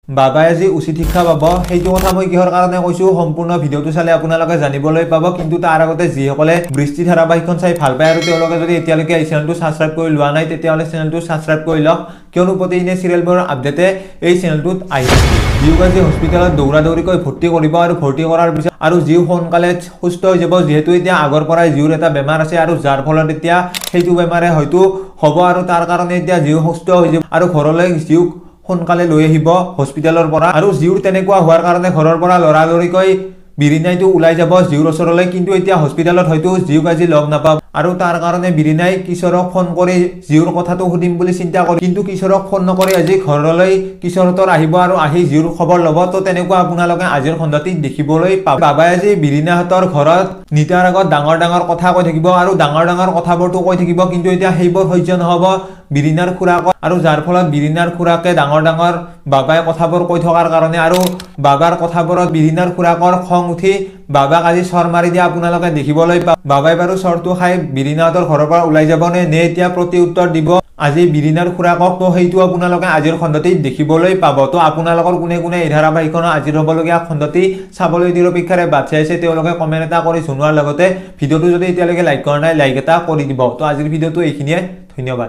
বাবাই আজি উচিত শিক্ষা পাব সেইটো কথা মই কিহৰ কাৰণে কৈছো সম্পূৰ্ণ ভিডিঅটো চালে আপোনালোকে জানিবলৈ পাব কিন্তু তাৰ আগতে যিসকলে বৃষ্টি ধাৰাবাহিকখন চাই ভাল পায় আৰু তেওঁলোকে যদি এতিয়ালৈকে এই চেনেলটো সাবস্ক্ৰাইব কৰি লোৱা নাই তেতিয়াহ'লে চেনেলটো সাবস্ক্ৰাইব কৰি লওক কিয়নো প্ৰতিদিনে চিৰিয়েলবোৰৰ আপডেটে এই চেনেলটোত আহি থাকে জিউক আজি হস্পিটেলত দৌৰা-দৌৰিকৈ ভৰ্তি কৰিব আৰু ভৰ্তি কৰাৰ পিছত আৰু জিউ সোনকালে সুস্থ হৈ যাব যিহেতু এতিয়া আগৰ পৰাই জিউৰ এটা বেমাৰ আছে আৰু যাৰ ফলত এতিয়া সেইটো বেমাৰে হয়তো হ'ব আৰু তাৰ কাৰণে এতিয়া জিউ সুস্থ হৈ যাব আৰু ঘৰলৈ জিউক সোনকালে লৈ আহিব হস্পিটেলৰ পৰা আৰু জিউৰ তেনেকুৱা হোৱাৰ কাৰণে ঘৰৰ পৰা লৰালৰিকৈ বিৰিনাইটো ওলাই যাব জিউৰ ওচৰলৈ কিন্তু এতিয়া হস্পিটেলত হয়তো জিউক আজি লগ নাপাব আৰু তাৰ কাৰণে বিৰিনাই কিশোৰক ফোন কৰি জিউৰ কথাটো সুধিম বুলি চিন্তা কৰে কিন্তু কিশোৰক ফোন নকৰি আজি ঘৰলৈ কিশোৰতৰ আহিব আৰু আহি জিউৰ খবৰ ল'ব তো তেনেকুৱা আপোনালোকে আজিৰ খণ্ডটি দেখিবলৈ পাব বাবাই আজি বিৰিনাহঁতৰ ঘৰত নিতাৰ আগত ডাঙৰ ডাঙৰ কথা কৈ থাকিব আৰু ডাঙৰ ডাঙৰ কথাবোৰটো কৈ থাকিব কিন্তু এতিয়া সেইবোৰ সহ্য নহব বিৰিনাৰ খুৰাকক আৰু যাৰ ফলত বিৰিনাৰ খুৰাকে ডাঙৰ ডাঙৰ বাবাই কথাবোৰ কৈ থকাৰ কাৰণে আৰু বাবাৰ কথাবোৰত বিৰিনাৰ খুৰাকৰ খং উঠি বাবাক আজি চৰ মাৰি দিয়া আপোনালোকে দেখিবলৈ পাব বাবাই বাৰু চৰটো খাই বিৰিনাহঁতৰ ঘৰৰ পৰা ওলাই যাব নে এতিয়া প্ৰতি উত্তৰ দিব আজি বিৰিনাৰ খুৰাকক তো সেইটো আপোনালোকে আজিৰ খণ্ডটি দেখিবলৈ পাব তো আপোনালোকৰ কোনে কোনে এই ধাৰাবাহিকখনৰ আজিৰ হ'বলগীয়া খণ্ডটি চাবলৈ নিৰপেক্ষাৰে বাট চাই আছে তেওঁলোকে কমেণ্ট এটা কৰি জনোৱাৰ লগতে ভিডিঅ'টো যদি এতিয়ালৈকে লাইক কৰা নাই লাইক এটা কৰি দিব তো আজিৰ ভিডিঅ'টো এইখিনিয়ে ধন্যবাদ।